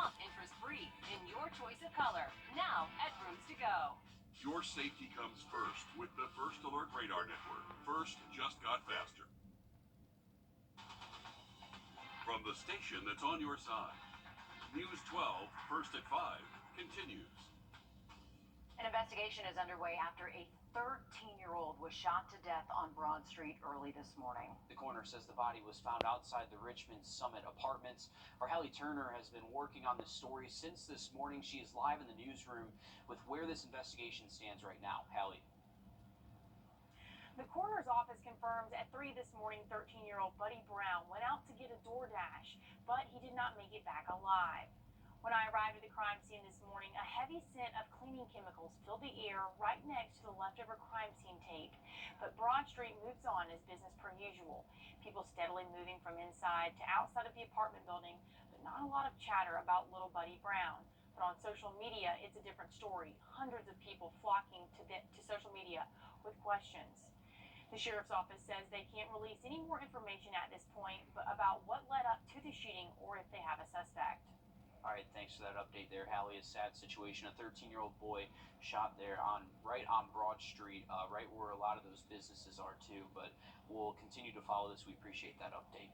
month interest-free in your choice of color. Now at Rooms to Go. Your safety comes first with the First Alert Radar Network. First just got faster. From the station that's on your side, News 12, First at 5, continues. An investigation is underway after a 13-year-old was shot to death on Broad Street early this morning. The coroner says the body was found outside the Richmond Summit Apartments. Our Hallie Turner has been working on this story since this morning. She is live in the newsroom with where this investigation stands right now. Hallie. The coroner's office confirms at 3 this morning, 13-year-old Buddy Brown went out to get a DoorDash, but he did not make it back alive. When I arrived at the crime scene this morning, a heavy scent of cleaning chemicals filled the air right next to the leftover crime scene tape. But Broad Street moves on as business per usual. People steadily moving from inside to outside of the apartment building, but not a lot of chatter about little Buddy Brown. But on social media, it's a different story. Hundreds of people flocking to social media with questions. The sheriff's office says they can't release any more information at this point about what led up to the shooting or if they have a suspect. All right, thanks for that update there, Hallie. A sad situation. A 13-year-old boy shot there right on Broad Street, right where a lot of those businesses are too. But we'll continue to follow this. We appreciate that update.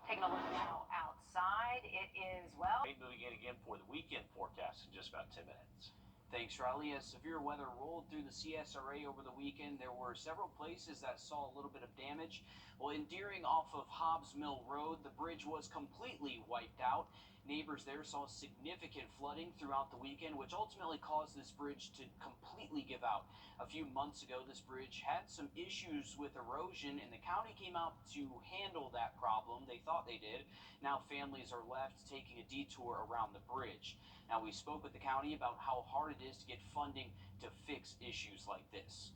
Taking a look now outside, it is, well, moving in again for the weekend forecast in just about 10 minutes. Thanks, Riley. As severe weather rolled through the CSRA over the weekend, there were several places that saw a little bit of damage. Well, in Deering off of Hobbs Mill Road, the bridge was completely wiped out. Neighbors there saw significant flooding throughout the weekend, which ultimately caused this bridge to completely give out. A few months ago, this bridge had some issues with erosion, and the county came out to handle that problem. They thought they did. Now families are left taking a detour around the bridge. Now, we spoke with the county about how hard it is to get funding to fix issues like this.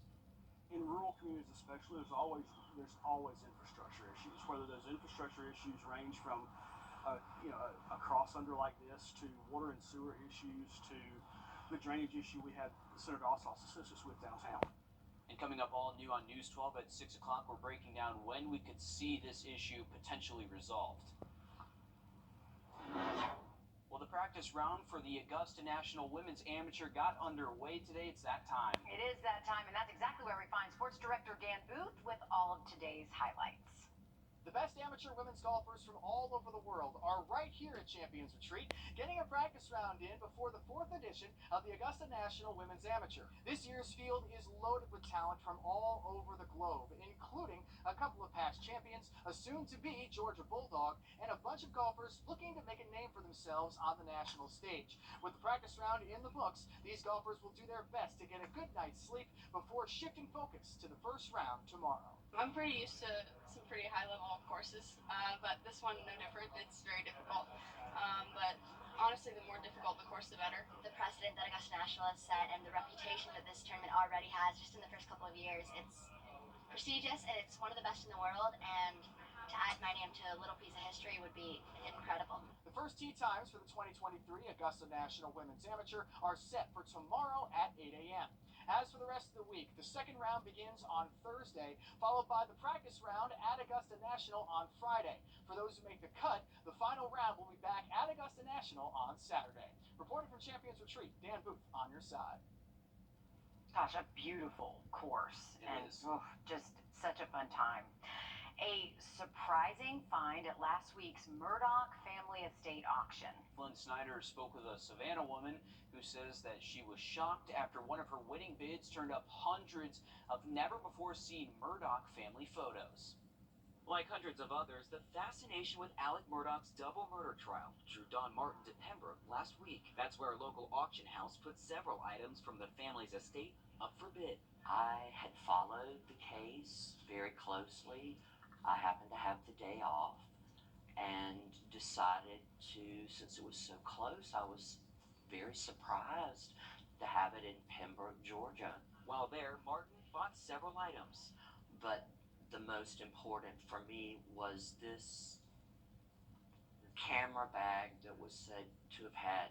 In rural communities especially, there's always infrastructure issues, whether those infrastructure issues range from a cross under like this to water and sewer issues to the drainage issue we had Senator Ossoff's assist us with downtown. And coming up all new on News 12 at 6 o'clock, we're breaking down when we could see this issue potentially resolved. Well, the practice round for the Augusta National Women's Amateur got underway today. It's that time. It is that time, and that's exactly where we find sports director Dan Booth with all of today's highlights. The best amateur women's golfers from all over the world are right here at Champions Retreat, getting a practice round in before the 4th edition of the Augusta National Women's Amateur. This year's field is loaded with talent from all over the globe, including a couple of past champions, a soon-to-be Georgia Bulldog, and a bunch of golfers looking to make a name for themselves on the national stage. With the practice round in the books, these golfers will do their best to get a good night's sleep before shifting focus to the first round tomorrow. I'm pretty used to some pretty high-level courses, but this one no different. It's very difficult, but honestly, the more difficult the course, the better. The precedent that Augusta National has set and the reputation that this tournament already has just in the first couple of years, it's prestigious and it's one of the best in the world, and to add my name to a little piece of history would be incredible. The first tee times for the 2023 Augusta National Women's Amateur are set for tomorrow at 8 a.m. As for the rest of the week, the second round begins on Thursday, followed by the practice round at Augusta National on Friday. For those who make the cut, the final round will be back at Augusta National on Saturday. Reporting from Champions Retreat, Dan Booth on your side. Gosh, a beautiful course. Just such a fun time. A surprising find at last week's Murdoch family estate auction. Flynn Snyder spoke with a Savannah woman who says that she was shocked after one of her winning bids turned up hundreds of never-before-seen Murdoch family photos. Like hundreds of others, the fascination with Alec Murdaugh's double murder trial drew Don Martin to Pembroke last week. That's where a local auction house put several items from the family's estate up for bid. I had followed the case very closely. I happened to have the day off and decided to, since it was so close, I was very surprised to have it in Pembroke, Georgia. While there, Martin bought several items. But the most important for me was this camera bag that was said to have had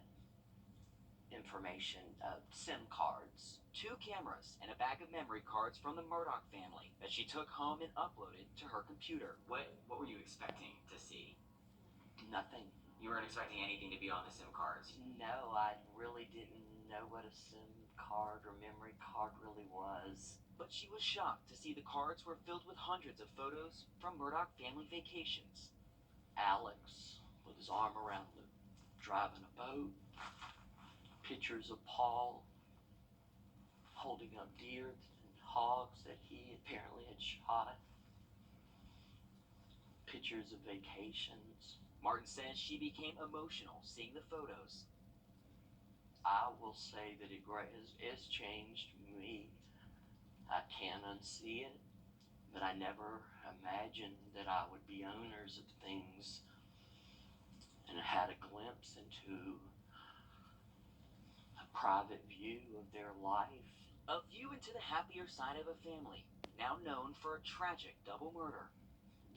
information of SIM cards. 2 cameras and a bag of memory cards from the Murdoch family that she took home and uploaded to her computer. What were you expecting to see? Nothing. You weren't expecting anything to be on the SIM cards. No, I really didn't know what a SIM card or memory card really was. But she was shocked to see the cards were filled with hundreds of photos from Murdaugh family vacations. Alex with his arm around the driving a boat. Pictures of Paul holding up deer and hogs that he apparently had shot. Pictures of vacations. Martin says she became emotional seeing the photos. I will say that it has changed me. I can't unsee it, but I never imagined that I would be owners of things, and I had a glimpse into a private view of their life. A view into the happier side of a family, now known for a tragic double murder.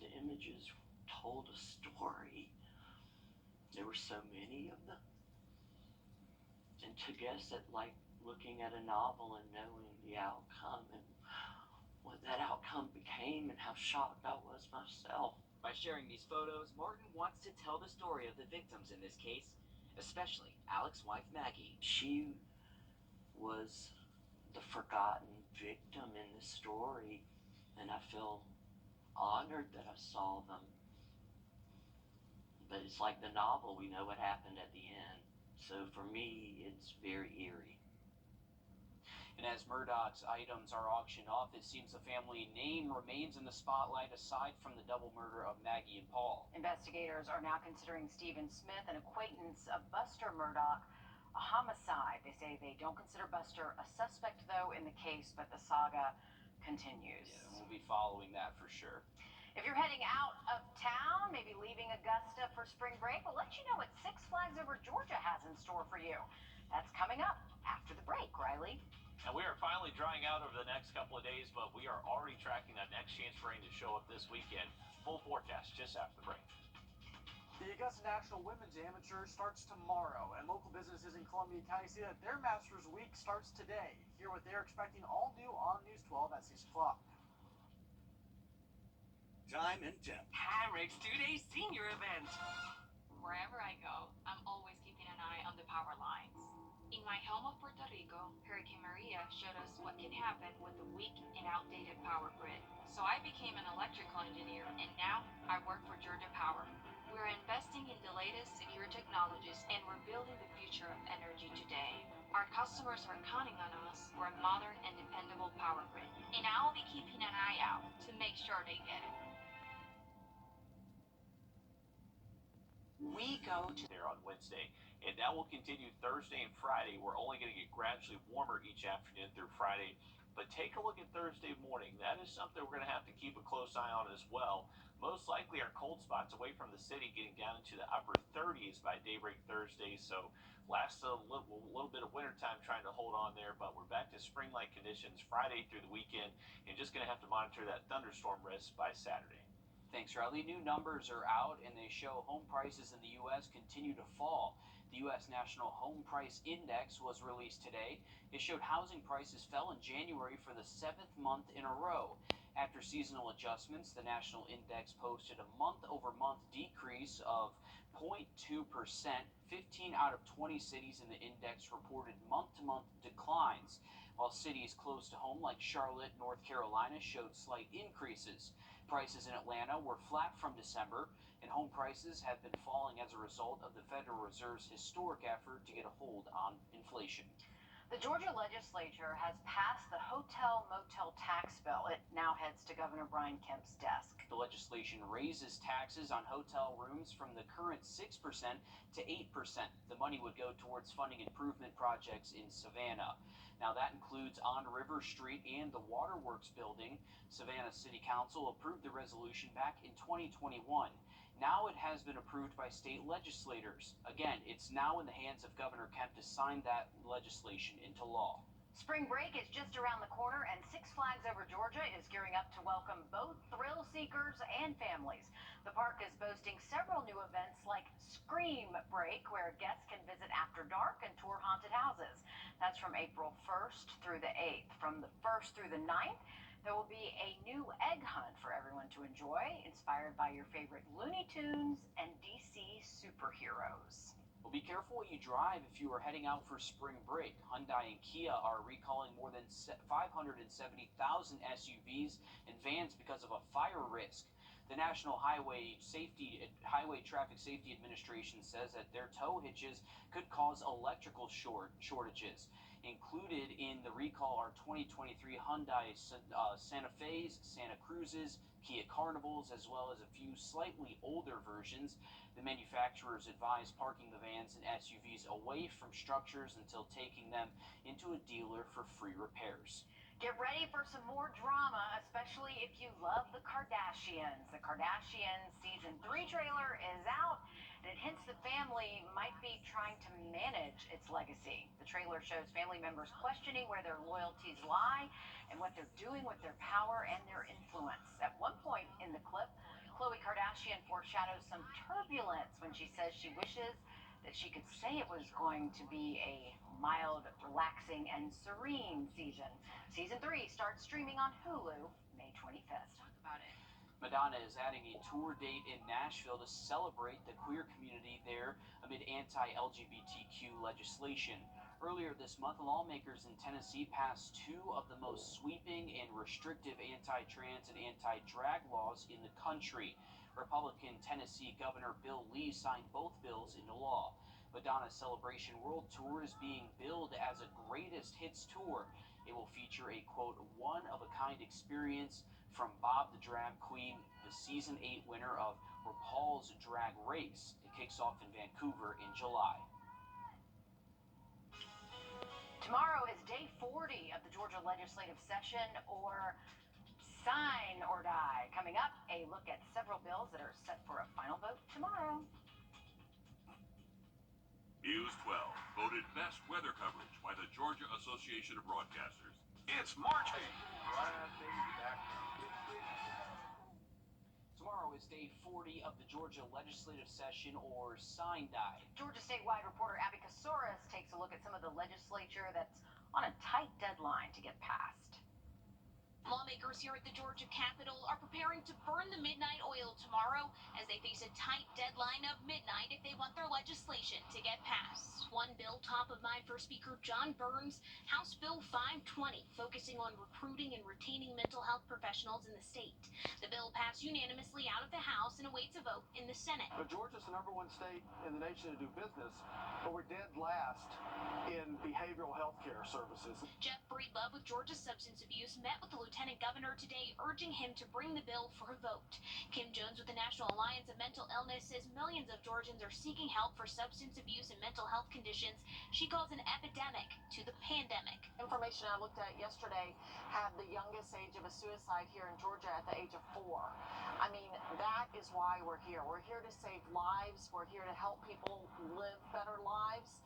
The images told a story. There were so many of them. And to guess at like looking at a novel and knowing the outcome and what that outcome became and how shocked I was myself. By sharing these photos, Martin wants to tell the story of the victims in this case, especially Alex's wife Maggie. She was the forgotten victim in the story, and I feel honored that I saw them. But it's like the novel, we know what happened at the end. So for me, it's very eerie. And as Murdaugh's items are auctioned off, it seems the family name remains in the spotlight aside from the double murder of Maggie and Paul. Investigators are now considering Stephen Smith, an acquaintance of Buster Murdaugh, a homicide. They say they don't consider Buster a suspect, though, in the case, but the saga continues. Yeah, we'll be following that for sure. If you're heading out of town, maybe leaving Augusta for spring break, we'll let you know what Six Flags Over Georgia has in store for you. That's coming up after the break, Riley. And we are finally drying out over the next couple of days, but we are already tracking that next chance for rain to show up this weekend. Full forecast just after the break. The Augusta National Women's Amateur starts tomorrow, and local businesses in Columbia County say that their Masters Week starts today. Hear what they're expecting all new on News 12 at 6 o'clock. Time and temp. Hamrick's 2-day senior event. Wherever I go, I'm always keeping an eye on the power lines. In my home of Puerto Rico, Hurricane Maria showed us what can happen with a weak and outdated power grid. So I became an electrical engineer, and now I work for Wrdw Power. We're investing in the latest secure technologies, and we're building the future of energy today. Our customers are counting on us for a modern and dependable power grid, and I'll be keeping an eye out to make sure they get it. We go to there on Wednesday, and that will continue Thursday and Friday. We're only going to get gradually warmer each afternoon through Friday, but take a look at Thursday morning. That is something we're going to have to keep a close eye on as well. Most likely our cold spots away from the city getting down into the upper 30s by daybreak Thursday, so last a little bit of wintertime trying to hold on there, but we're back to spring-like conditions Friday through the weekend, and just going to have to monitor that thunderstorm risk by Saturday. Thanks, Riley. New numbers are out, and they show home prices in the U.S. continue to fall. The U.S. National Home Price Index was released today. It showed housing prices fell in January for the 7th month in a row. After seasonal adjustments, the national index posted a month-over-month decrease of 0.2%. 15 out of 20 cities in the index reported month-to-month declines, while cities close to home like Charlotte, North Carolina showed slight increases. Prices in Atlanta were flat from December, and home prices have been falling as a result of the Federal Reserve's historic effort to get a hold on inflation. The Georgia legislature has passed the hotel-motel tax bill. It now heads to Governor Brian Kemp's desk. The legislation raises taxes on hotel rooms from the current 6% to 8%. The money would go towards funding improvement projects in Savannah. Now, that includes on River Street and the Waterworks building. Savannah City Council approved the resolution back in 2021. Now it has been approved by state legislators. Again, it's now in the hands of Governor Kemp to sign that legislation into law. Spring break is just around the corner, and Six Flags Over Georgia is gearing up to welcome both thrill seekers and families. The park is boasting several new events like Scream Break, where guests can visit after dark and tour haunted houses. That's from April 1st through the 8th. From the 1st through the 9th, There will be a new egg hunt for everyone to enjoy, inspired by your favorite Looney Tunes and DC superheroes. Well, be careful what you drive if you are heading out for spring break. Hyundai and Kia are recalling more than 570,000 SUVs and vans because of a fire risk. The National Highway Traffic Safety Administration says that their tow hitches could cause electrical shortages. Included in the recall are 2023 Hyundai Santa Fe's, Santa Cruzes, Kia Carnivals, as well as a few slightly older versions. The manufacturers advise parking the vans and SUVs away from structures until taking them into a dealer for free repairs. Get ready for some more drama, especially if you love the Kardashians. The Kardashians Season 3 trailer is out, and it hints the family might be trying to manage its legacy. The trailer shows family members questioning where their loyalties lie and what they're doing with their power and their influence. At one point in the clip, Khloe Kardashian foreshadows some turbulence when she says she wishes that she could say it was going to be a mild, relaxing, and serene season. Season 3 starts streaming on Hulu May 25th. Talk about it. Madonna is adding a tour date in Nashville to celebrate the queer community there amid anti-LGBTQ legislation. Earlier this month, lawmakers in Tennessee passed two of the most sweeping and restrictive anti-trans and anti-drag laws in the country. Republican Tennessee Governor Bill Lee signed both bills into law. Madonna's Celebration World Tour is being billed as a greatest hits tour. It will feature a, quote, one-of-a-kind experience from Bob the Drag Queen, the Season 8 winner of RuPaul's Drag Race. It kicks off in Vancouver in July. Tomorrow is day 40 of the Georgia legislative session, or Sign or Die. Coming up, a look at several bills that are set for a final vote tomorrow. News 12 voted best weather coverage by the Georgia Association of Broadcasters. It's March 8th. Tomorrow is day 40 of the Georgia legislative session, or Sign Die. Georgia statewide reporter Abby Kasoris takes a look at some of the legislature that's on a tight deadline to get passed. Lawmakers here at the Georgia Capitol are preparing to burn the midnight oil tomorrow as they face a tight deadline of midnight if they want their legislation to get passed. One bill top of mind for Speaker John Burns, House Bill 520, focusing on recruiting and retaining mental health professionals in the state. The bill passed unanimously out of the House and awaits a vote in the Senate. But Georgia's the #1 state in the nation to do business, but we're dead last in behavioral health care services. Jeff Breedlove with Georgia Substance Abuse met with the Lieutenant Governor today, urging him to bring the bill for a vote. Kim Jones with the National Alliance of Mental Illness says millions of Georgians are seeking help for substance abuse and mental health conditions she calls an epidemic to the pandemic. Information I looked at yesterday had the youngest age of a suicide here in Georgia at the age of 4. I mean, that is why we're here. We're here to save lives. We're here to help people live better lives.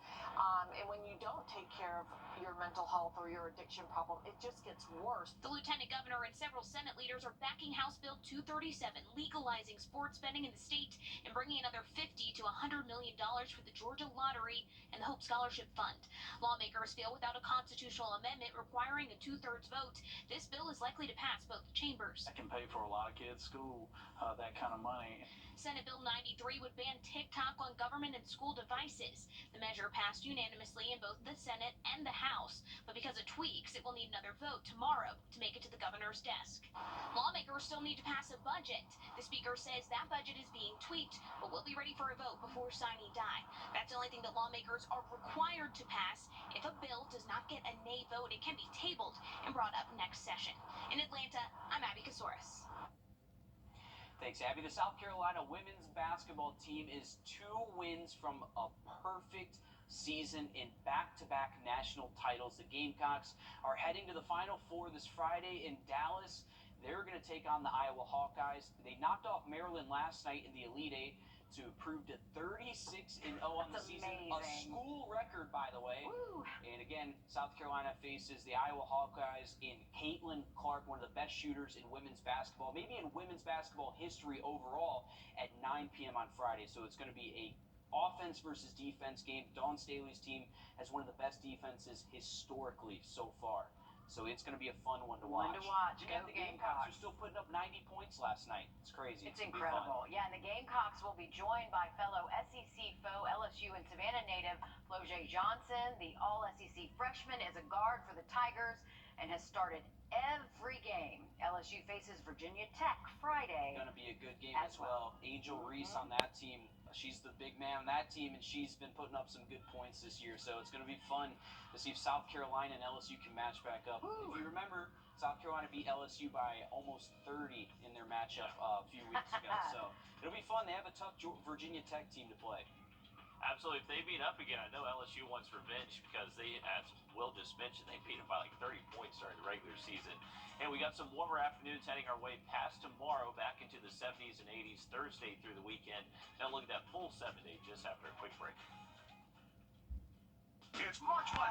And when you don't take care of your mental health or your addiction problem, it just gets worse. The Lieutenant Governor and several Senate leaders are backing House Bill 237, legalizing sports betting in the state and bringing another $50 to $100 million for the Georgia Lottery and the Hope Scholarship Fund. Lawmakers feel without a constitutional amendment requiring a 2/3 vote, this bill is likely to pass both chambers. That can pay for a lot of kids' school, that kind of money. Senate Bill 93 would ban TikTok on government and school devices. The measure passed unanimously in both the Senate and the House, but because of tweaks, it will need another vote tomorrow to make it to the governor's desk. Lawmakers still need to pass a budget. The speaker says that budget is being tweaked, but will be ready for a vote before signing die. That's the only thing that lawmakers are required to pass. If a bill does not get a nay vote, it can be tabled and brought up next session. In Atlanta, I'm Abby Kasoris. Thanks, Abby. The South Carolina women's basketball team is 2 wins from a perfect season in back-to-back national titles. The Gamecocks are heading to the Final Four this Friday in Dallas. They're going to take on the Iowa Hawkeyes. They knocked off Maryland last night in the Elite Eight to improve to 36-0 on the season. Amazing. A school record, by the way. Woo. And again, South Carolina faces the Iowa Hawkeyes in Caitlin Clark, one of the best shooters in women's basketball, maybe in women's basketball history overall, at 9 p.m. on Friday. So it's going to be a offense versus defense game. Dawn Staley's team has one of the best defenses historically so far. So it's going to be a fun one to One watch. to watch. Go And the the Gamecocks Gamecocks. are still putting up 90 points last night. It's crazy. It's gonna be fun. incredible. Yeah, and the Gamecocks will be joined by fellow SEC foe LSU and Savannah native Floje Johnson. The all-SEC freshman is a guard for the Tigers and has started every game. LSU faces Virginia Tech Friday. Going to be a good game as as well. Angel Reese on that team. She's the big man on that team, and she's been putting up some good points this year. So it's going to be fun to see if South Carolina and LSU can match back up. Woo. If you remember, South Carolina beat LSU by almost 30 in their matchup a few weeks ago. So it'll be fun. They have a tough Virginia Tech team to play. Absolutely. If they beat up again, I know LSU wants revenge because they, as Will just mentioned, they beat them by like 30 points during the regular season. And we got some warmer afternoons heading our way past tomorrow, back into the 70s and 80s Thursday through the weekend. Now look at that full 7 day just after a quick break. It's March 1.